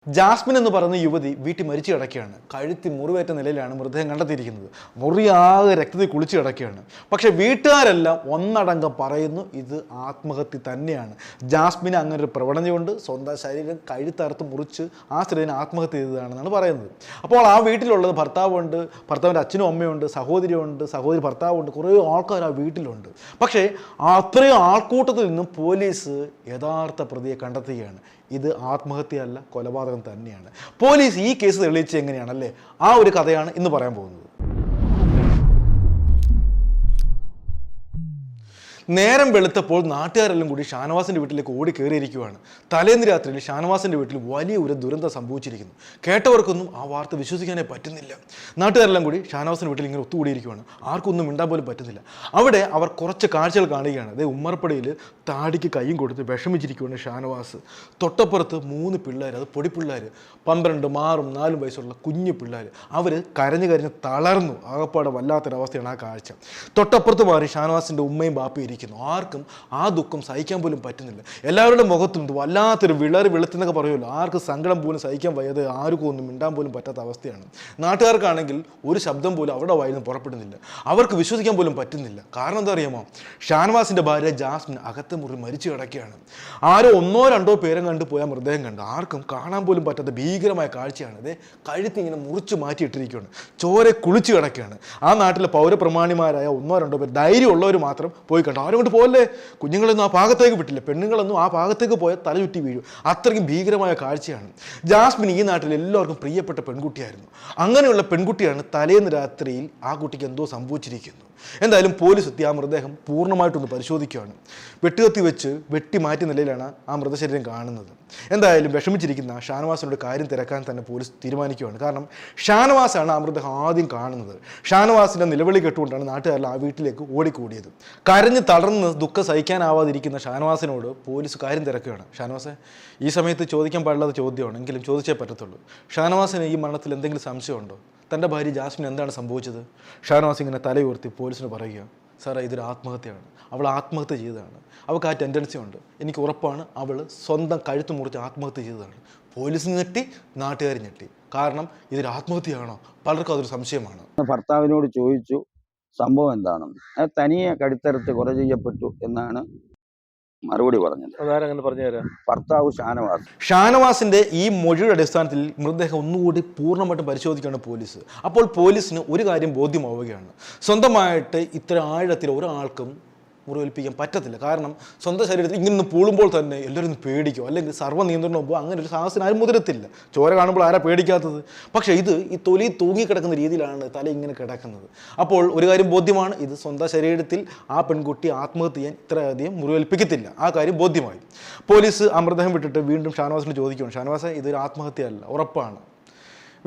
Jasmine എന്ന് പറയുന്ന യുവതി വീട്ടിൽ മരിച്ചു കിടക്കുകയാണ്. കഴുത്തി മുറിവേറ്റ നിലയിലാണ് മൃതദേഹം കണ്ടെത്തിയിരിക്കുന്നത്. മുറിയാകെ രക്തത്തിൽ കുളിച്ചു കിടക്കുകയാണ്. പക്ഷേ വീട്ടുകാരെല്ലാം ഒന്നടങ്കം പറയുന്നു ഇത് ആത്മഹത്യ തന്നെയാണ്. ജാസ്മിന് അങ്ങനെ ഒരു പ്രവണതയുണ്ട്. സ്വന്തം ശരീരം കഴുത്തറുത്ത് മുറിച്ച് ആ സ്ത്രീനെ ആത്മഹത്യ ചെയ്തതാണെന്നാണ് പറയുന്നത്. അപ്പോൾ ആ വീട്ടിലുള്ളത് ഭർത്താവുണ്ട്, ഭർത്താവിൻ്റെ അച്ഛനും അമ്മയുണ്ട്, സഹോദരിയുണ്ട്, സഹോദരി ഭർത്താവുണ്ട്, കുറേ ആൾക്കാർ ആ വീട്ടിലുണ്ട്. പക്ഷേ അത്രയും ആൾക്കൂട്ടത്തിൽ നിന്നും പോലീസ് യഥാർത്ഥ പ്രതിയെ കണ്ടെത്തുകയാണ്. ഇത് ആത്മഹത്യയല്ല, കൊലപാതകം തന്നെയാണ്. പോലീസ് ഈ കേസ് തെളിയിച്ച് എങ്ങനെയാണല്ലേ, ആ ഒരു കഥയാണ് ഇന്ന് പറയാൻ പോകുന്നത്. നേരം വെളുത്തപ്പോൾ നാട്ടുകാരെല്ലാം കൂടി ഷാനവാസിൻ്റെ വീട്ടിലേക്ക് ഓടി കയറിയിരിക്കുകയാണ്. തലേന്ന് രാത്രിയിൽ ഷാനവാസിൻ്റെ വീട്ടിൽ വലിയ ഒരു ദുരന്തം സംഭവിച്ചിരിക്കുന്നു. കേട്ടവർക്കൊന്നും ആ വാർത്ത വിശ്വസിക്കാനേ പറ്റുന്നില്ല. നാട്ടുകാരെല്ലാം കൂടി ഷാനവാസിൻ്റെ വീട്ടിൽ ഇങ്ങനെ ഒത്തുകൂടിയിരിക്കുകയാണ്. ആർക്കൊന്നും മിണ്ടാൻ പോലും പറ്റുന്നില്ല. അവിടെ അവർ കുറച്ച് കാഴ്ചകൾ കാണുകയാണ്. അതേ ഉമ്മറപ്പടിയിൽ താടിക്ക് കൈയും കൊടുത്ത് വിഷമിച്ചിരിക്കുകയാണ് ഷാനവാസ്. തൊട്ടപ്പുറത്ത് 3 പിള്ളേർ, അത് പൊടിപ്പിള്ളേർ, 12, 6, 4 വയസ്സുള്ള കുഞ്ഞു പിള്ളേർ. അവർ കരഞ്ഞ് തളർന്നു. ആകപ്പാടെ വല്ലാത്തൊരവസ്ഥയാണ് ആ കാഴ്ച. തൊട്ടപ്പുറത്ത് മാറി ഷാനവാസിൻ്റെ ഉമ്മയും ബാപ്പയും ഇരിക്കുന്നു. ആർക്കും ആ ദുഃഖം സഹിക്കാൻ പോലും പറ്റുന്നില്ല. എല്ലാവരുടെ മുഖത്തും വല്ലാത്തൊരു വെളുത്തെന്നൊക്കെ പറയുമല്ലോ, ആർക്കും സങ്കടം പോലും സഹിക്കാൻ വയ്യാതെ ആർക്കും ഒന്നും മിണ്ടാൻ പോലും പറ്റാത്ത അവസ്ഥയാണ്. നാട്ടുകാർക്കാണെങ്കിൽ ഒരു ശബ്ദം പോലും അവരുടെ വായിൽ നിന്ന് പുറപ്പെടുന്നില്ല. അവർക്ക് വിശ്വസിക്കാൻ പോലും പറ്റുന്നില്ല. കാരണം എന്താ അറിയാമോ, ഷാനവാസിൻ്റെ ഭാര്യ ജാസ്മിൻ അകത്തെ മുറി മരിച്ചു കിടക്കുകയാണ്. ആരോ 1, 2 പേരും കണ്ടു പോയാൽ മൃതദേഹം കണ്ട് ആർക്കും കാണാൻ പോലും പറ്റാത്ത ഭീകരമായ കാഴ്ചയാണ്. അതേ കഴുത്തിങ്ങനെ മുറിച്ച് മാറ്റിയിട്ടിരിക്കുകയാണ്. ചോര കുളിച്ച് കിടക്കുകയാണ്. ആ നാട്ടിലെ പൗരപ്രമാണിമാരായ 1, 2 പേർ ധൈര്യമുള്ളവർ മാത്രം പോയി കണ്ടു. ആരും കൊണ്ട് പോലെ കുഞ്ഞുങ്ങളൊന്നും ആ ഭാഗത്തേക്ക് വിട്ടില്ല. പെണ്ണുങ്ങളൊന്നും ആ ഭാഗത്തേക്ക് പോയാൽ തല ചുറ്റി വീഴും. അത്രയ്ക്കും ഭീകരമായ കാഴ്ചയാണ്. ജാസ്മിൻ ഈ നാട്ടിൽ എല്ലാവർക്കും പ്രിയപ്പെട്ട പെൺകുട്ടിയായിരുന്നു. അങ്ങനെയുള്ള പെൺകുട്ടിയാണ് തലേന്ന് രാത്രിയിൽ ആ കുട്ടിക്ക് എന്തോ സംഭവിച്ചിരിക്കുന്നു. എന്തായാലും പോലീസ് എത്തി ആ മൃതദേഹം പൂർണ്ണമായിട്ടൊന്ന് പരിശോധിക്കുകയാണ്. വെട്ടുകത്തി വെച്ച് വെട്ടി മാറ്റിയ നിലയിലാണ് ആ മൃതശരീരം കാണുന്നത്. എന്തായാലും വിഷമിച്ചിരിക്കുന്ന ഷാനവാസിനോട് കാര്യം തിരക്കാൻ തന്നെ പോലീസ് തീരുമാനിക്കുകയാണ്. കാരണം ഷാനവാസാണ് ആ മൃതദേഹം ആദ്യം കാണുന്നത്. ഷാനവാസിൻ്റെ നിലവിളി കേട്ടുകൊണ്ടാണ് നാട്ടുകാരെല്ലാം ആ വീട്ടിലേക്ക് ഓടിക്കൂടിയത്. കരഞ്ഞ് തളർന്ന് ദുഃഖം സഹിക്കാനാവാതിരിക്കുന്ന ഷാനവാസിനോട് പോലീസ് കാര്യം തിരക്കുകയാണ്. ഷാനവാസെ, ഈ സമയത്ത് ചോദിക്കാൻ പാടില്ലാത്ത ചോദ്യമാണ്, എങ്കിലും ചോദിച്ചേ പറ്റത്തുള്ളൂ. ഷാനവാസിന് ഈ മരണത്തിൽ എന്തെങ്കിലും സംശയമുണ്ടോ? തൻ്റെ ഭാര്യ ജാസ്മിൻ എന്താണ് സംഭവിച്ചത്? ഷാനവാസ് ഇങ്ങനെ തലയുയർത്തി പോലീസിന് പറയുക, സാറേ ഇതൊരു ആത്മഹത്യയാണ്. അവൾ ആത്മഹത്യ ചെയ്തതാണ്. അവൾക്ക് ആ ടെൻഡൻസി ഉണ്ട്. എനിക്ക് ഉറപ്പാണ് അവൾ സ്വന്തം കഴുത്ത് മുറിച്ച് ആത്മഹത്യ ചെയ്തതാണ്. പോലീസ് ഞെട്ടി, നാട്ടുകാർ ഞെട്ടി. കാരണം ഇതൊരു ആത്മഹത്യയാണോ? പലർക്കും അതൊരു സംശയമാണ്. ഭർത്താവിനോട് ചോദിച്ചു സംഭവം എന്താണെന്ന്. തനിയെ കഴുത്തറുത്ത് കൊല ചെയ്യപ്പെട്ടു എന്നാണ് മറുപടി പറഞ്ഞത്. ഭർത്താവ് ഷാനവാസിന്റെ ഈ മൊഴിയുടെ അടിസ്ഥാനത്തിൽ മൃതദേഹം ഒന്നുകൂടി പൂർണ്ണമായിട്ടും പരിശോധിക്കുകയാണ് പോലീസ്. അപ്പോൾ പോലീസിന് ഒരു കാര്യം ബോധ്യമാവുകയാണ്, സ്വന്തമായിട്ട് ഇത്ര ആഴത്തിൽ ഒരാൾക്കും മുറിവേൽപ്പിക്കാൻ പറ്റത്തില്ല. കാരണം സ്വന്തം ശരീരത്തിൽ ഇങ്ങനെ പൂളുമ്പോൾ തന്നെ എല്ലാവരും പേടിക്കും, അല്ലെങ്കിൽ സർവ്വനിയന്ത്രണം പോകുമ്പോൾ അങ്ങനെ ഒരു സാഹസത്തിന് ആരും മുതിരത്തില്ല. ചോര കാണുമ്പോൾ ആരാ പേടിക്കാത്തത്? പക്ഷേ ഇത് ഈ തൊലി തൂങ്ങിക്കിടക്കുന്ന രീതിയിലാണ് തല ഇങ്ങനെ കിടക്കുന്നത്. അപ്പോൾ ഒരു കാര്യം ബോധ്യമാണ്, ഇത് സ്വന്തം ശരീരത്തിൽ ആ പെൺകുട്ടി ആത്മഹത്യ ചെയ്യാൻ ഇത്രയധികം മുറിവേൽപ്പിക്കത്തില്ല. ആ കാര്യം ബോധ്യമായി. പോലീസ് ആ മൃതദേഹം വിട്ടിട്ട് വീണ്ടും ഷാനവാസിന് ചോദിക്കുകയാണ്, ഷാനവാസെ ഇതൊരു ആത്മഹത്യയല്ല, ഉറപ്പാണ്.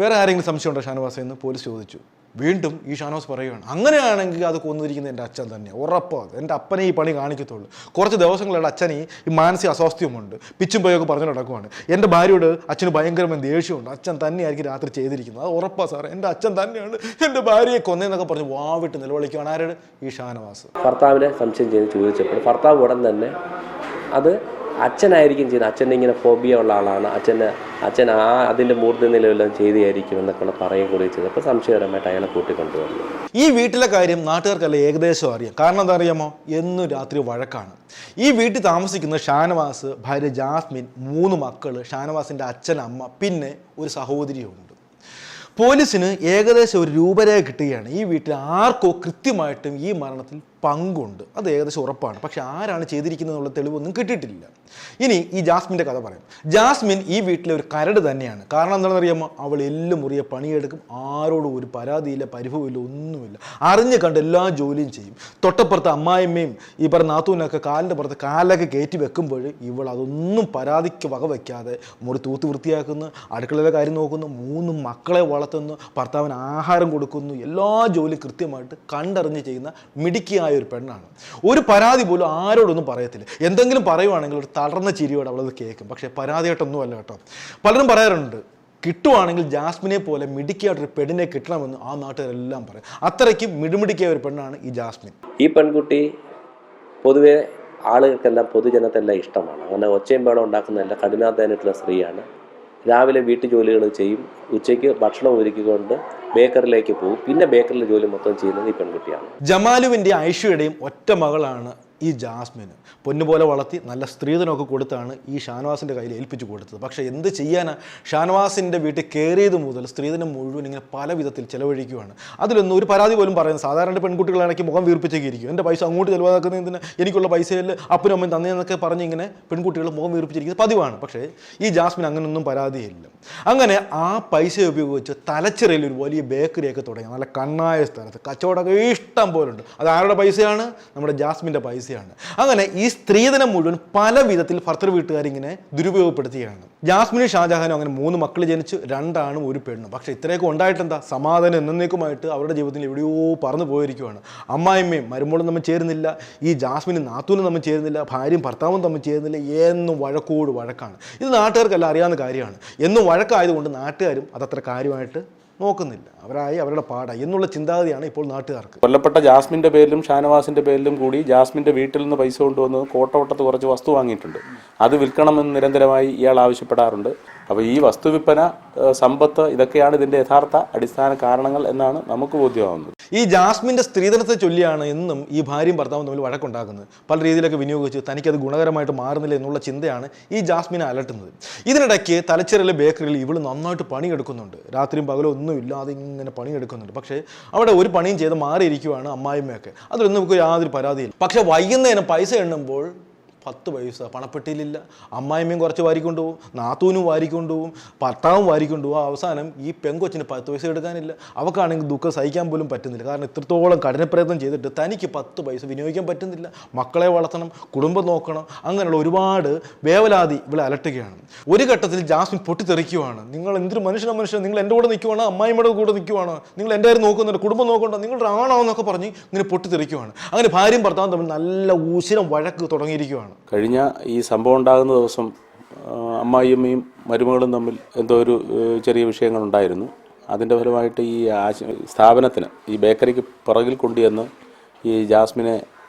വേറെ ആരെങ്കിലും സംശയമുണ്ടോ ഷാനവാസ എന്ന് പോലീസ് ചോദിച്ചു. വീണ്ടും ഈ ഷാനവാസ് പറയുകയാണ്, അങ്ങനെയാണെങ്കിൽ അത് കൊന്നിരിക്കുന്നത് എൻ്റെ അച്ഛൻ തന്നെയാണ്, ഉറപ്പാണ്. എൻ്റെ അപ്പനെ ഈ പണി കാണിക്കത്തുള്ളൂ. കുറച്ച് ദിവസങ്ങളുടെ അച്ഛന് ഈ മാനസിക അസ്വാസ്ഥ്യമുണ്ട്, പിച്ചും പോയൊക്കെ പറഞ്ഞു നടക്കുവാണ്. എൻ്റെ ഭാര്യയോട് അച്ഛന് ഭയങ്കരമായ ദേഷ്യമുണ്ട്, അച്ഛൻ തന്നെയായിരിക്കും രാത്രി ചെയ്തിരിക്കുന്നത്, അത് ഉറപ്പാണ് സാറേ, എൻ്റെ അച്ഛൻ തന്നെയാണ് എൻ്റെ ഭാര്യയെ കൊന്നതെന്നൊക്കെ പറഞ്ഞ് വാവിട്ട് നിലവിളിക്കുകയാണ്. ആരോട്? ഈ ഷാനവാസ്. ഭർത്താവിനെ സംശയം ചെയ്ത് ചോദിച്ചപ്പോൾ ഭർത്താവ് ഉടൻ തന്നെ അത് അച്ഛനായിരിക്കും ചെയ്യുന്നത്, അച്ഛൻ്റെ ഇങ്ങനെ ഫോബിയ ഉള്ള ആളാണ്, അച്ഛൻ അതിൻ്റെ മൂർധന്യമെല്ലാം ചെയ്തായിരിക്കും എന്നൊക്കെ പറയുകയും കൂടി ചെയ്തു. അപ്പോൾ സംശയപരമായിട്ട് അയാളെ കൂട്ടിക്കൊണ്ടുവന്നു. ഈ വീട്ടിലെ കാര്യം നാട്ടുകാർക്കല്ല ഏകദേശം അറിയാം. കാരണം എന്താ അറിയാമോ, എന്നും രാത്രി വഴക്കാണ്. ഈ വീട്ടിൽ താമസിക്കുന്ന ഷാനവാസ്, ഭാര്യ ജാസ്മിൻ, 3 മക്കൾ, ഷാനവാസിൻ്റെ അച്ഛൻ, അമ്മ, പിന്നെ ഒരു സഹോദരിയുണ്ട്. പോലീസിന് ഏകദേശം ഒരു രൂപരേഖ കിട്ടുകയാണ്. ഈ വീട്ടിൽ ആർക്കോ കൃത്യമായിട്ടും ഈ മരണത്തിൽ പങ്കുണ്ട്, അത് ഏകദേശം ഉറപ്പാണ്. പക്ഷെ ആരാണ് ചെയ്തിരിക്കുന്നതെന്നുള്ള തെളിവൊന്നും കിട്ടിയിട്ടില്ല. ഇനി ഈ ജാസ്മിൻ്റെ കഥ പറയാം. ജാസ്മിൻ ഈ വീട്ടിലെ ഒരു കരട് തന്നെയാണ്. കാരണം എന്താണെന്ന് അറിയാമോ, അവൾ എല്ലാം മുറിയെ പണിയെടുക്കും, ആരോടും ഒരു പരാതിയില്ല, പരിഭവമില്ല, ഒന്നുമില്ല. അറിഞ്ഞ് കണ്ട് എല്ലാ ജോലിയും ചെയ്യും. തൊട്ടപ്പുറത്ത് അമ്മായിമ്മയും ഈ പറഞ്ഞ നാത്തൂനൊക്കെ കാലിൻ്റെ പുറത്ത് കാലൊക്കെ കയറ്റി വെക്കുമ്പോൾ ഇവൾ അതൊന്നും പരാതിക്ക് വക വയ്ക്കാതെ മുറി തൂത്ത് വൃത്തിയാക്കുന്നു, അടുക്കളയിലെ കാര്യം നോക്കുന്നു, 3 മക്കളെ വളർത്തുന്നു, ഭർത്താവിന് ആഹാരം കൊടുക്കുന്നു, എല്ലാ ജോലിയും കൃത്യമായിട്ട് കണ്ടറിഞ്ഞ് ചെയ്യുന്ന മിടുക്കിയായ ഒരു പെണ്ണാണ്. ഒരു പരാതി പോലും ആരോടൊന്നും പറയത്തില്ല. എന്തെങ്കിലും പറയുവാണെങ്കിൽ ഒരു തളർന്ന ചിരിയോടെ അവളത് കേൾക്കും. പക്ഷേ പരാതിയായിട്ടൊന്നുമല്ല കേട്ടോ. പലരും പറയാറുണ്ട്, കിട്ടുവാണെങ്കിൽ ജാസ്മിനെ പോലെ മിടുക്കിയായിട്ടൊരു പെണ്ണിനെ കിട്ടണമെന്ന് ആ നാട്ടുകാരെല്ലാം പറയും. അത്രയ്ക്ക് മിടുമിടുക്കിയ ഒരു പെണ്ണാണ് ഈ ജാസ്മിൻ. ഈ പെൺകുട്ടി പൊതുവെ ആളുകൾക്കെല്ലാം പൊതുജനത്തെല്ലാം ഇഷ്ടമാണ്. അങ്ങനെ ഒച്ചയും ബഹളം ഉണ്ടാക്കുന്നതല്ല, കഠിനാധ്വാനമായിട്ടുള്ള സ്ത്രീയാണ്. രാവിലെ വീട്ടു ജോലികൾ ചെയ്യും, ഉച്ചയ്ക്ക് ഭക്ഷണം ഒരുക്കിക്കൊണ്ട് ബേക്കറിലേക്ക് പോകും. പിന്നെ ബേക്കറിലെ ജോലി മൊത്തം ചെയ്യുന്നത് ഈ പെൺകുട്ടിയാണ്. ജമാലുവിൻ്റെയും ഐഷയുടെയും ഒറ്റ മകളാണ് ഈ ജാസ്മിന്. പൊന്നുപോലെ വളർത്തി നല്ല സ്ത്രീധനമൊക്കെ കൊടുത്താണ് ഈ ഷാനവാസിൻ്റെ കയ്യിൽ ഏൽപ്പിച്ചു കൊടുത്തത്. പക്ഷേ എന്ത് ചെയ്യാനാ, ഷാനവാസിൻ്റെ വീട്ടിൽ കയറിയത് മുതൽ സ്ത്രീധനം മുഴുവൻ ഇങ്ങനെ പല വിധത്തിൽ ചിലവഴിക്കുകയാണ്. അതിലൊന്നും ഒരു പരാതി പോലും പറയുന്നത്. സാധാരണ പെൺകുട്ടികളാണെങ്കിൽ മുഖം വീർപ്പിച്ചൊക്കെ ഇരിക്കും. എൻ്റെ പൈസ അങ്ങോട്ട് ചിലവാക്കുന്നതിന് എനിക്കുള്ള പൈസയിൽ അപ്പനും അമ്മയും തന്നേന്നൊക്കെ പറഞ്ഞ് ഇങ്ങനെ പെൺകുട്ടികൾ മുഖം വീർപ്പിച്ചിരിക്കുന്നത് പതിവാണ്. പക്ഷേ ഈ ജാസ്മിൻ അങ്ങനെയൊന്നും പരാതിയില്ല. അങ്ങനെ ആ പൈസ ഉപയോഗിച്ച് തലച്ചിറയിൽ ഒരു വലിയ ബേക്കറിയൊക്കെ തുടങ്ങി. നല്ല കണ്ണായ സ്ഥലത്ത് കച്ചവടമൊക്കെ ഇഷ്ടം പോലുണ്ട്. അത് ആരുടെ പൈസയാണ്? നമ്മുടെ ജാസ്മിൻ്റെ പൈസയാണ്. അങ്ങനെ ഈ സ്ത്രീധനം മുഴുവൻ പല വിധത്തിൽ ഭർത്തൃ വീട്ടുകാരിങ്ങനെ ദുരുപയോഗപ്പെടുത്തുകയാണ്. ജാസ്മിനും ഷാജഹാനും അങ്ങനെ 3 മക്കൾ ജനിച്ചു, 2 ആണും 1 പെണ്ണും. പക്ഷേ ഇത്രയൊക്കെ ഉണ്ടായിട്ടെന്താ, സമാധാനം എന്നേക്കുമായിട്ട് അവരുടെ ജീവിതത്തിൽ എവിടെയോ പറന്നു പോയിരിക്കുകയാണ്. അമ്മായിമ്മയും മരുമോളും തമ്മിൽ ചേരുന്നില്ല, ഈ ജാസ്മിനും നാത്തൂനും തമ്മിൽ ചേരുന്നില്ല, ഭാര്യയും ഭർത്താവും തമ്മിൽ ചേരുന്നില്ല. എന്നും വഴക്കോട് വഴക്കാണ്. ഇത് നാട്ടുകാർക്കെല്ലാം അറിയാവുന്ന കാര്യമാണ്. എന്നും വഴക്കായതുകൊണ്ട് നാട്ടുകാരും അതത്ര കാര്യമായിട്ട് നോക്കുന്നില്ല. അവരുടെ പാടായി എന്നുള്ള ചിന്താഗതിയാണ് ഇപ്പോൾ നാട്ടുകാർക്ക്. കൊല്ലപ്പെട്ട ജാസ്മിൻ്റെ പേരിലും ഷാനവാസിൻ്റെ പേരിലും കൂടി ജാസ്മിൻ്റെ വീട്ടിൽ നിന്ന് പൈസ കൊണ്ടുവന്ന് കോട്ടവട്ടത്ത് കുറച്ച് വസ്തു വാങ്ങിയിട്ടുണ്ട്. അത് വിൽക്കണമെന്ന് നിരന്തരമായി ഇയാൾ ആവശ്യപ്പെടാറുണ്ട്. അപ്പോൾ ഈ വസ്തു വിൽപ്പന, സമ്പത്ത്, ഇതൊക്കെയാണ് ഇതിൻ്റെ യഥാർത്ഥ അടിസ്ഥാന കാരണങ്ങൾ എന്നാണ് നമുക്ക് ബോധ്യമാവുന്നത്. ഈ ജാസ്മിൻ്റെ സ്ത്രീധനത്തെ ചൊല്ലിയാണ് എന്നും ഈ ഭാര്യയും ഭർത്താവും തമ്മിൽ വഴക്കുണ്ടാക്കുന്നത്. പല രീതിയിലൊക്കെ വിനിയോഗിച്ച് തനിക്കത് ഗുണകരമായിട്ട് മാറുന്നില്ല എന്നുള്ള ചിന്തയാണ് ഈ ജാസ്മിനെ അലട്ടുന്നത്. ഇതിനിടയ്ക്ക് തലച്ചിറയിലെ ബേക്കറിയിൽ ഇവൾ നന്നായിട്ട് പണിയെടുക്കുന്നുണ്ട്. രാത്രിയും പകലും ഒന്നും ഇല്ലാതെ ഇങ്ങനെ പണിയെടുക്കുന്നുണ്ട്. പക്ഷേ അവിടെ ഒരു പണിയും ചെയ്ത് മാറിയിരിക്കുവാണ് അമ്മായിമ്മയൊക്കെ. അതിലൊന്നും നമുക്ക് യാതൊരു പരാതിയില്ല. പക്ഷേ വൈകുന്നേരം പൈസ എണ്ണുമ്പോൾ 10 പൈസ പണപ്പെട്ടിയിലില്ല. അമ്മായിമ്മയും കുറച്ച് വാരിക്കൊണ്ടുപോകും, നാത്തൂനും വാരിക്കൊണ്ടുപോകും, ഭർത്താവും വാരിക്കൊണ്ടുപോകും. അവസാനം ഈ പെങ്കൊച്ചിന് 10 പൈസ എടുക്കാനില്ല. അവക്കാണെങ്കിൽ ദുഃഖം സഹിക്കാൻ പോലും പറ്റുന്നില്ല. കാരണം ഇത്രത്തോളം കഠിനപ്രയത്നം ചെയ്തിട്ട് തനിക്ക് 10 പൈസ വിനിയോഗിക്കാൻ പറ്റുന്നില്ല. മക്കളെ വളർത്തണം, കുടുംബം നോക്കണം, അങ്ങനെയുള്ള ഒരുപാട് വേവലാതി ഇവിടെ അലട്ടുകയാണ്. ഒരു ഘട്ടത്തിൽ ജാസ്മിൻ പൊട്ടിത്തെറിക്കുവാണ്. നിങ്ങൾ എന്തൊരു മനുഷ്യൻ, നിങ്ങൾ എൻ്റെ കൂടെ നിൽക്കുവാണോ, അമ്മായിമ്മയുടെ കൂടെ നിൽക്കുവാണോ, നിങ്ങൾ എൻ്റെ കാര്യം നോക്കുന്നുണ്ട്, കുടുംബം നോക്കണ്ടോ, നിങ്ങളുടെ ആണോ എന്നൊക്കെ പറഞ്ഞ് ഇങ്ങനെ പൊട്ടിത്തെറിക്കുവാണ്. അങ്ങനെ ഭാര്യയും ഭർത്താവും തമ്മിൽ നല്ല ഊശിരം വഴക്ക് തുടങ്ങിയിരിക്കുകയാണ്. കഴിഞ്ഞ ഈ സംഭവം ഉണ്ടാകുന്ന ദിവസം അമ്മായിയമ്മയും മരുമകളും തമ്മിൽ എന്തോ ഒരു ചെറിയ വിഷയങ്ങളുണ്ടായിരുന്നു. അതിൻ്റെ ഫലമായിട്ട് ഈ സ്ഥാപനത്തിന്, ഈ ബേക്കറിക്ക് പുറകിൽ കൊണ്ടുവന്ന് ഈ ജാസ്മിനെ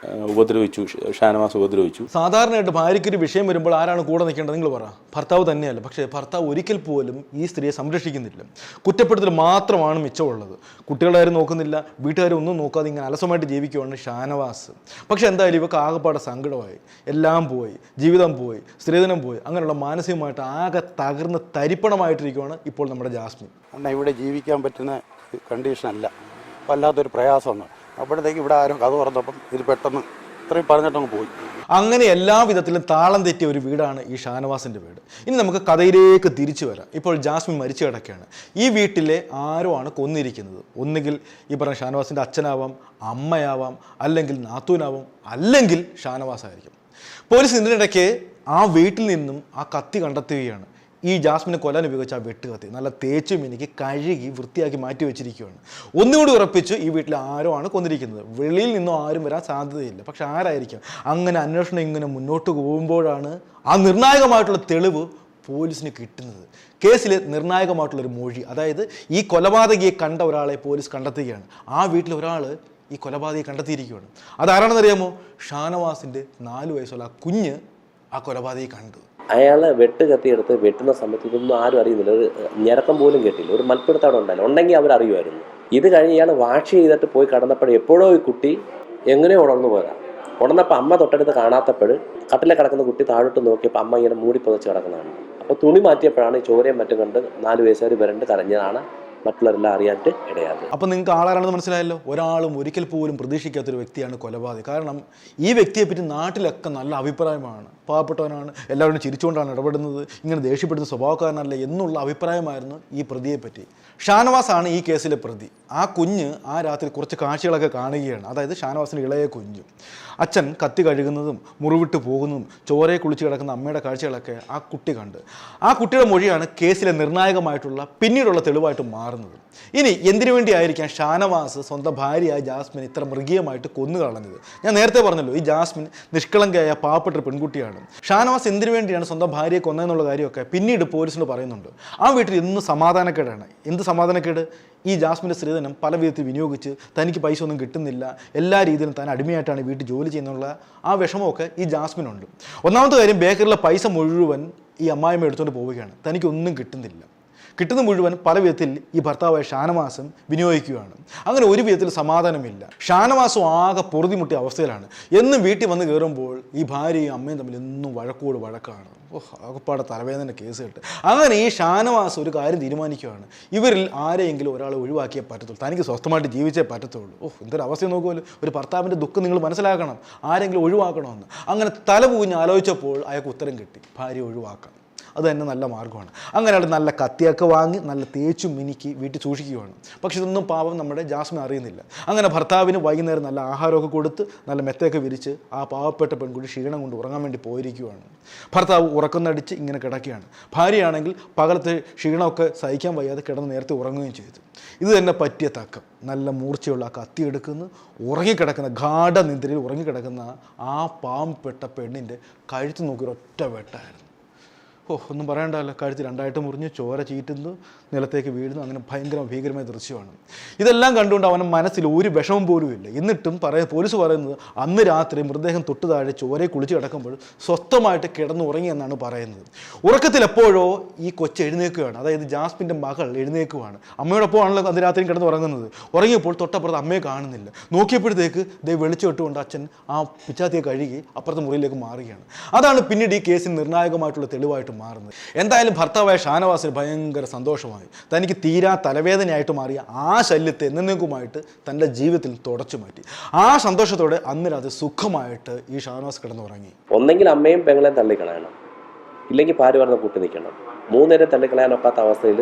ഉപദ്രവിച്ചു, ഷാനവാസ് ഉപദ്രവിച്ചു. സാധാരണയായിട്ട് ഭാര്യയ്ക്കൊരു വിഷയം വരുമ്പോൾ ആരാണ് കൂടെ നിൽക്കേണ്ടത്? നിങ്ങൾ പറ. ഭർത്താവ് തന്നെയല്ല. പക്ഷേ ഭർത്താവ് ഒരിക്കൽ പോലും ഈ സ്ത്രീയെ സംരക്ഷിക്കുന്നില്ല. കുറ്റപ്പെടുത്തൽ മാത്രമാണ് മിച്ചമുള്ളത്. കുട്ടികളുടെ കാര്യം നോക്കുന്നില്ല, വീട്ടുകാരും ഒന്നും നോക്കാതെ ഇങ്ങനെ അലസമായിട്ട് ജീവിക്കുവാണ് ഷാനവാസ്. പക്ഷെ എന്തായാലും ഇവർക്ക് ആകെപ്പാടെ സങ്കടമായി. എല്ലാം പോയി, ജീവിതം പോയി, സ്ത്രീധനം പോയി, അങ്ങനെയുള്ള മാനസികമായിട്ട് ആകെ തകർന്ന് തരിപ്പണമായിട്ടിരിക്കുകയാണ് ഇപ്പോൾ നമ്മുടെ ജാസ്മിൻ. എന്നാൽ ഇവിടെ ജീവിക്കാൻ പറ്റുന്ന കണ്ടീഷനല്ല, വല്ലാത്തൊരു പ്രയാസമാണ്. അപ്പോഴത്തേക്ക് ഇവിടെ ആരും കഥ തുറന്നപ്പം ഇത് പെട്ടെന്ന് ഇത്രയും പറഞ്ഞിട്ടങ്ങ് പോയി. അങ്ങനെ എല്ലാ വിധത്തിലും താളം തെറ്റിയ ഒരു വീടാണ് ഈ ഷാനവാസിൻ്റെ വീട്. ഇനി നമുക്ക് കഥയിലേക്ക് തിരിച്ചു വരാം. ഇപ്പോൾ ജാസ്മിൻ മരിച്ചു കിടക്കുകയാണ്. ഈ വീട്ടിലെ ആരോ ആണ് കൊന്നിരിക്കുന്നത്. ഒന്നുകിൽ ഈ പറഞ്ഞ ഷാനവാസിൻ്റെ അച്ഛനാവാം, അമ്മയാവാം, അല്ലെങ്കിൽ നാത്തൂനാവാം, അല്ലെങ്കിൽ ഷാനവാസ് ആയിരിക്കും. പോലീസ് ഇതിനിടയ്ക്ക് ആ വീട്ടിൽ നിന്നും ആ കത്തി കണ്ടെത്തുകയാണ്. ഈ ജാസ്മിനെ കൊല്ലാൻ ഉപയോഗിച്ച ആ വെട്ടുകത്തി നല്ല തേച്ചും എനിക്ക് കഴുകി വൃത്തിയാക്കി മാറ്റി വെച്ചിരിക്കുകയാണ്. ഒന്നുകൂടി ഉറപ്പിച്ചു, ഈ വീട്ടിൽ ആരോ ആണ് കൊന്നിരിക്കുന്നത്. വെളിയിൽ നിന്നും ആരും വരാൻ സാധ്യതയില്ല. പക്ഷെ ആരായിരിക്കും? അങ്ങനെ അന്വേഷണം ഇങ്ങനെ മുന്നോട്ട് പോകുമ്പോഴാണ് ആ നിർണായകമായിട്ടുള്ള തെളിവ് പോലീസിന് കിട്ടുന്നത്. കേസിലെ നിർണായകമായിട്ടുള്ളൊരു മൊഴി, അതായത് ഈ കൊലപാതകിയെ കണ്ട ഒരാളെ പോലീസ് കണ്ടെത്തുകയാണ്. ആ വീട്ടിൽ ഒരാൾ ഈ കൊലപാതകിയെ കണ്ടെത്തിയിരിക്കുകയാണ്. അതാരാണെന്നറിയാമോ? ഷാനവാസിൻ്റെ 4 വയസ്സുള്ള ആ കുഞ്ഞ് ആ കൊലപാതകയെ കണ്ടു. അയാളെ കത്തിയെടുത്ത് വെട്ടുന്ന സമയത്ത് ഇതൊന്നും ആരും അറിയുന്നില്ല. ഒരു ഞരക്കം പോലും കേട്ടില്ല. ഒരു മൽപ്പിടുത്തം അവിടെ ഉണ്ടായില്ല. ഉണ്ടെങ്കിൽ അവരറിയുമായിരുന്നു. ഇത് കഴിഞ്ഞ് ഇയാൾ വാഷ് ചെയ്തിട്ട് പോയി കടന്നപ്പോൾ എപ്പോഴോ ഈ കുട്ടി എങ്ങനെയോ ഉണർന്നു പോരാ. ഉണർന്നപ്പോൾ അമ്മ തൊട്ടടുത്ത് കാണാത്തപ്പോൾ കട്ടിലെ കിടക്കുന്ന കുട്ടി താഴോട്ട് നോക്കിയപ്പോൾ അമ്മ ഇങ്ങനെ മൂടി പുതച്ച് കിടക്കുന്നതാണ്. അപ്പോൾ തുണി മാറ്റിയപ്പോഴാണ് ഈ ചോരയും മറ്റും കണ്ട് 4 വയസ്സുകാർ വരണ്ട് കരഞ്ഞതാണ് മറ്റുള്ളവരെല്ലാം അറിയാനായിട്ട് ഇടയാകും. അപ്പം നിങ്ങൾക്ക് ആളാരാണെന്ന് മനസ്സിലായല്ലോ. ഒരാളും ഒരിക്കൽ പോലും പ്രതീക്ഷിക്കാത്തൊരു വ്യക്തിയാണ് കൊലപാതകി. കാരണം ഈ വ്യക്തിയെപ്പറ്റി നാട്ടിലൊക്കെ നല്ല അഭിപ്രായമാണ്. പാവപ്പെട്ടവനാണ്, എല്ലാവരും ചിരിച്ചുകൊണ്ടാണ് ഇടപെടുന്നത്, ഇങ്ങനെ ദേഷ്യപ്പെടുന്ന സ്വഭാവക്കാരനല്ല എന്നുള്ള അഭിപ്രായമായിരുന്നു ഈ പ്രതിയെപ്പറ്റി. ഷാനവാസാണ് ഈ കേസിലെ പ്രതി. ആ കുഞ്ഞ് ആ രാത്രി കുറച്ച് കാഴ്ചകളൊക്കെ കാണുകയാണ്. അതായത് ഷാനവാസിൻ്റെ ഇളയ കുഞ്ഞ്. അച്ഛൻ കത്തി കഴുകുന്നതും മുറിവിട്ട് പോകുന്നതും ചോരയെ കുളിച്ച് കിടക്കുന്ന അമ്മയുടെ കാഴ്ചകളൊക്കെ ആ കുട്ടി കണ്ട്. ആ കുട്ടിയുടെ മൊഴിയാണ് കേസിലെ നിർണായകമായിട്ടുള്ള പിന്നീടുള്ള തെളിവായിട്ട് മാറുന്നത്. മാറുന്നത്. ഇനി എന്തിനു വേണ്ടിയായിരിക്കാം ഷാനവാസ് സ്വന്തം ഭാര്യയായ ജാസ്മിൻ ഇത്ര മൃഗീയമായിട്ട് കൊന്നു കളഞ്ഞത്? ഞാൻ നേരത്തെ പറഞ്ഞല്ലോ, ഈ ജാസ്മിൻ നിഷ്കളങ്കയായ പാവപ്പെട്ട പെൺകുട്ടിയാണ്. ഷാനവാസ് എന്തിനു വേണ്ടിയാണ് സ്വന്തം ഭാര്യയെ കൊന്നതെന്നുള്ള കാര്യമൊക്കെ പിന്നീട് പോലീസിനോട് പറയുന്നുണ്ട്. ആ വീട്ടിൽ ഇന്ന് സമാധാനക്കേടാണ്. എന്ത് സമാധാനക്കേട്? ഈ ജാസ്മിൻ്റെ സ്ത്രീധനം പല വിധത്തിൽ വിനിയോഗിച്ച് തനിക്ക് പൈസ ഒന്നും കിട്ടുന്നില്ല, എല്ലാ രീതിയിലും താൻ അടിമയായിട്ടാണ് വീട്ടിൽ ജോലി ചെയ്യുന്നുള്ള ആ വിഷമമൊക്കെ ഈ ജാസ്മിനുണ്ട്. ഒന്നാമത്തെ കാര്യം, ബേക്കറിലെ പൈസ മുഴുവൻ ഈ അമ്മായിമ്മ എടുത്തുകൊണ്ട് പോവുകയാണ്. തനിക്കൊന്നും കിട്ടുന്നില്ല. കിട്ടുന്ന മുഴുവൻ പല വിധത്തിൽ ഈ ഭർത്താവായ ഷാനവാസും വിനിയോഗിക്കുകയാണ്. അങ്ങനെ ഒരു വിധത്തിൽ സമാധാനമില്ല. ഷാനവാസും ആകെ പൊറുതിമുട്ടിയ അവസ്ഥയിലാണ്. എന്നും വീട്ടിൽ വന്ന് കയറുമ്പോൾ ഈ ഭാര്യയും അമ്മയും തമ്മിൽ എന്നും വഴക്കോട് വഴക്കാണ്. ആകെപ്പാടെ തലവേദന കേസ് കേട്ട്. അങ്ങനെ ഈ ഷാനവാസ് ഒരു കാര്യം തീരുമാനിക്കുകയാണ്, ഇവരിൽ ആരെയെങ്കിലും ഒരാളെ ഒഴിവാക്കിയേ പറ്റത്തുള്ളൂ, തനിക്ക് സ്വസ്ഥമായിട്ട് ജീവിച്ചേ പറ്റത്തുള്ളൂ. എന്തൊരു അവസ്ഥ നോക്കുമല്ലോ, ഒരു ഭർത്താവിൻ്റെ ദുഃഖം നിങ്ങൾ മനസ്സിലാക്കണം, ആരെങ്കിലും ഒഴിവാക്കണമെന്ന്. അങ്ങനെ തലപൂഞ്ഞ് ആലോചിച്ചപ്പോൾ അയാൾക്ക് ഉത്തരം കിട്ടി, ഭാര്യ ഒഴിവാക്കാം. അത് തന്നെ നല്ല മാർഗ്ഗമാണ്. അങ്ങനെ അയാൾ നല്ല കത്തിയൊക്കെ വാങ്ങി നല്ല തേച്ചും മിനുക്കി വീട്ടിൽ സൂക്ഷിക്കുകയാണ്. പക്ഷെ ഇതൊന്നും പാവം നമ്മുടെ ജാസ്മിൻ അറിയുന്നില്ല. അങ്ങനെ ഭർത്താവിന് വൈകുന്നേരം നല്ല ആഹാരമൊക്കെ കൊടുത്ത് നല്ല മെത്തയൊക്കെ വിരിച്ച് ആ പാവപ്പെട്ട പെൺകുട്ടി ക്ഷീണം കൊണ്ട് ഉറങ്ങാൻ വേണ്ടി പോയിരിക്കുകയാണ്. ഭർത്താവ് ഉറക്കുന്നടിച്ച് ഇങ്ങനെ കിടക്കുകയാണ്. ഭാര്യയാണെങ്കിൽ പകലത്തെ ക്ഷീണമൊക്കെ സഹിക്കാൻ വയ്യാതെ കിടന്ന് നേരത്തെ ഉറങ്ങുകയും ചെയ്തു. ഇത് തന്നെ പറ്റിയ തക്കം, നല്ല മൂർച്ചയുള്ള ആ കത്തി എടുക്കുന്നു, ഉറങ്ങിക്കിടക്കുന്ന ഗാഢനിദ്രയിൽ ഉറങ്ങിക്കിടക്കുന്ന ആ പാവപ്പെട്ട പെണ്ണിൻ്റെ കഴുത്ത് നോക്കി ഒറ്റ വെട്ടായിരുന്നു. ഒന്നും പറയണ്ടല്ലോ, കഴുത്ത് രണ്ടായിട്ട് മുറിഞ്ഞ് ചോര ചീറ്റുന്നു, നിലത്തേക്ക് വീഴുന്നു. അങ്ങനെ ഭീകരമായ ദൃശ്യമാണ്. ഇതെല്ലാം കണ്ടുകൊണ്ട് അവൻ്റെ മനസ്സിൽ ഒരു വിഷമം പോലും ഇല്ല. എന്നിട്ടും പോലീസ് പറയുന്നത് അന്ന് രാത്രി മൃതദേഹം തൊട്ട് താഴെ ചോരയെ കുളിച്ച് കിടക്കുമ്പോൾ സ്വസ്ഥമായിട്ട് കിടന്നുറങ്ങി എന്നാണ് പറയുന്നത്. ഉറക്കത്തിൽ എപ്പോഴോ ഈ കൊച്ച് എഴുന്നേൽക്കുകയാണ്. അതായത് ജാസ്മിൻ്റെ മകൾ എഴുന്നേൽക്കുകയാണ്. അമ്മയോടൊപ്പം ആണല്ലോ അന്ന് രാത്രി കിടന്നുറങ്ങുന്നത്. ഉറങ്ങിയപ്പോൾ തൊട്ടപ്പുറത്ത് അമ്മയെ കാണുന്നില്ല. നോക്കിയപ്പോഴത്തേക്ക് വെളിച്ചം ഇട്ടുകൊണ്ട് അച്ഛൻ ആ പിച്ചാത്തിയെ കഴുകി അപ്പുറത്തെ മുറിയിലേക്ക് മാറുകയാണ്. അതാണ് പിന്നീട് ഈ കേസിന് നിർണായകമായിട്ടുള്ള തെളിവായിട്ട് മാറുന്നത്. എന്തായാലും ഭർത്താവായ ഷാനവാസിന് ഭയങ്കര സന്തോഷമായി. തനിക്ക് തീരാ തലവേദനയായിട്ട് മാറിയ ആ ശല്യത്തെ എന്നേക്കുമായിട്ട് തൻ്റെ ജീവിതത്തിൽ തുടച്ചു മാറ്റി. ആ സന്തോഷത്തോടെ അന്ന് രാത്രി സുഖമായിട്ട് ഈ ഷാനവാസ് കിടന്നുറങ്ങി. ഒന്നെങ്കിൽ അമ്മയും പെങ്ങളെയും തള്ളിക്കളയണം, ഇല്ലെങ്കിൽ ഭാര്യ പറഞ്ഞ കൂട്ടി നിൽക്കണം. മൂന്നേരെ തള്ളിക്കളയാനൊക്കാത്ത അവസ്ഥയിൽ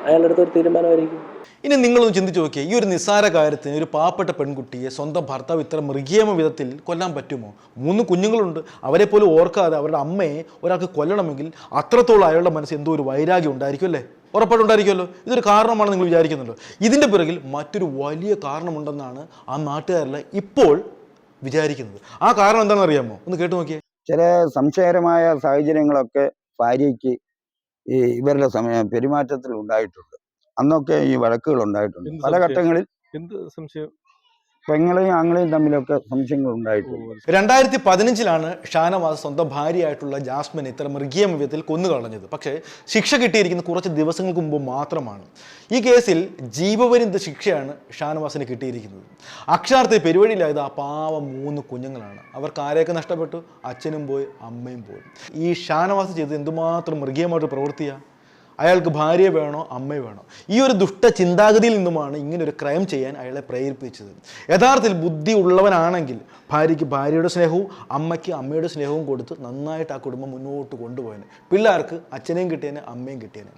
അയാളുടെ അടുത്ത് ഒരു തീരുമാനമായിരിക്കും. ഇനി നിങ്ങളൊന്ന് ചിന്തിച്ച് നോക്കിയേ, ഈ ഒരു നിസ്സാര കാര്യത്തിന് ഒരു പാവപ്പെട്ട പെൺകുട്ടിയെ സ്വന്തം ഭർത്താവ് ഇത്ര മൃഗീയമ വിധത്തിൽ കൊല്ലാൻ പറ്റുമോ? 3 കുഞ്ഞുങ്ങളുണ്ട്. അവരെ പോലും ഓർക്കാതെ അവരുടെ അമ്മയെ ഒരാൾക്ക് കൊല്ലണമെങ്കിൽ അത്രത്തോളം അയാളുടെ മനസ്സിൽ എന്തോ ഒരു വൈരാഗ്യം ഉണ്ടായിരിക്കും അല്ലേ? ഉറപ്പായിട്ടും ഉണ്ടായിരിക്കുമല്ലോ. ഇതൊരു കാരണമാണ് നിങ്ങൾ വിചാരിക്കുന്നുണ്ടോ? ഇതിൻ്റെ പിറകിൽ മറ്റൊരു വലിയ കാരണമുണ്ടെന്നാണ് ആ നാട്ടുകാരെല്ലാം ഇപ്പോൾ വിചാരിക്കുന്നത്. ആ കാരണം എന്താണെന്ന് അറിയാമോ? ഒന്ന് കേട്ടു നോക്കിയേ. ചില സംശയകരമായ സാഹചര്യങ്ങളൊക്കെ ഭാര്യയ്ക്ക് ഈ ഇവരുടെ പെരുമാറ്റത്തിൽ ഉണ്ടായിട്ടുണ്ട്. അന്നൊക്കെ ഈ വഴക്കുകൾ ഉണ്ടായിട്ടുണ്ട്. പല ഘട്ടങ്ങളിൽ എന്ത് സംശയം? പെങ്ങളെയും ആങ്ങളെയും തമ്മിലൊക്കെ സംശയങ്ങൾ ഉണ്ടായിട്ടുണ്ട്. 2015 ഷാനവാസ് സ്വന്തം ഭാര്യയായിട്ടുള്ള ജാസ്മിനെ ഇത്ര മൃഗീയ വിധത്തിൽ കൊന്നുകളഞ്ഞത്. പക്ഷേ ശിക്ഷ കിട്ടിയിരിക്കുന്ന കുറച്ച് ദിവസങ്ങൾക്ക് മുമ്പ് മാത്രമാണ്. ഈ കേസിൽ ജീവപര്യന്ത ശിക്ഷയാണ് ഷാനവാസിന് കിട്ടിയിരിക്കുന്നത്. അക്ഷരാർത്ഥത്തിൽ പെരുവഴിയിലായത് ആ പാവം 3 കുഞ്ഞുങ്ങളാണ്. അവർക്ക് ആരെയൊക്കെ നഷ്ടപ്പെട്ടു? അച്ഛനും പോയി, അമ്മയും പോയി. ഈ ഷാനവാസ് ചെയ്തത് എന്തുമാത്രം മൃഗീയമായിട്ട് പ്രവൃത്തിയാണ്. അയാൾക്ക് ഭാര്യ വേണോ അമ്മയെ വേണോ? ഈ ഒരു ദുഷ്ട ചിന്താഗതിയിൽ നിന്നുമാണ് ഇങ്ങനൊരു ക്രൈം ചെയ്യാൻ അയാളെ പ്രേരിപ്പിച്ചത്. യഥാർത്ഥത്തിൽ ബുദ്ധി ഉള്ളവനാണെങ്കിൽ ഭാര്യയ്ക്ക് ഭാര്യയുടെ സ്നേഹവും അമ്മയ്ക്ക് അമ്മയുടെ സ്നേഹവും കൊടുത്ത് നന്നായിട്ട് ആ കുടുംബം മുന്നോട്ട് കൊണ്ടുപോയേനെ. പിള്ളേർക്ക് അച്ഛനെയും കിട്ടിയേനെ, അമ്മയും കിട്ടിയേനെ.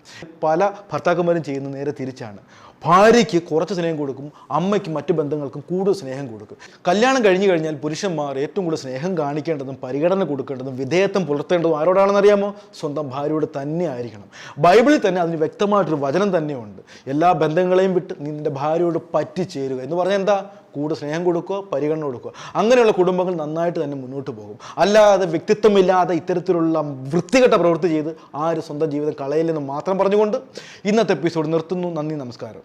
പല ഭർത്താക്കന്മാരും ചെയ്യുന്ന നേരെ തിരിച്ചാണ്. ഭാര്യയ്ക്ക് കുറച്ച് സ്നേഹം കൊടുക്കും, അമ്മയ്ക്ക് മറ്റു ബന്ധങ്ങൾക്കും കൂടുതൽ സ്നേഹം കൊടുക്കും. കല്യാണം കഴിഞ്ഞു കഴിഞ്ഞാൽ പുരുഷന്മാർ ഏറ്റവും കൂടുതൽ സ്നേഹം കാണിക്കേണ്ടതും പരിഗണന കൊടുക്കേണ്ടതും വിധേയത്വം പുലർത്തേണ്ടതും ആരോടാണെന്ന് അറിയാമോ? സ്വന്തം ഭാര്യയോട് തന്നെ ആയിരിക്കണം. ബൈബിളിൽ തന്നെ അതിന് വ്യക്തമായിട്ടൊരു വചനം തന്നെയുണ്ട്. എല്ലാ ബന്ധങ്ങളെയും വിട്ട് നിന്റെ ഭാര്യയോട് പറ്റിച്ചേരുക എന്ന് പറഞ്ഞാൽ എന്താ? കൂടുതൽ സ്നേഹം കൊടുക്കുക, പരിഗണന കൊടുക്കുക. അങ്ങനെയുള്ള കുടുംബങ്ങൾ നന്നായിട്ട് തന്നെ മുന്നോട്ട് പോകും. അല്ലാതെ വ്യക്തിത്വമില്ലാതെ ഇത്തരത്തിലുള്ള വൃത്തികെട്ട പ്രവൃത്തി ചെയ്ത് ആരും സ്വന്തം ജീവിതം കളയില്ലെന്ന് മാത്രം പറഞ്ഞുകൊണ്ട് ഇന്നത്തെ എപ്പിസോഡ് നിർത്തുന്നു. നന്ദി, നമസ്കാരം.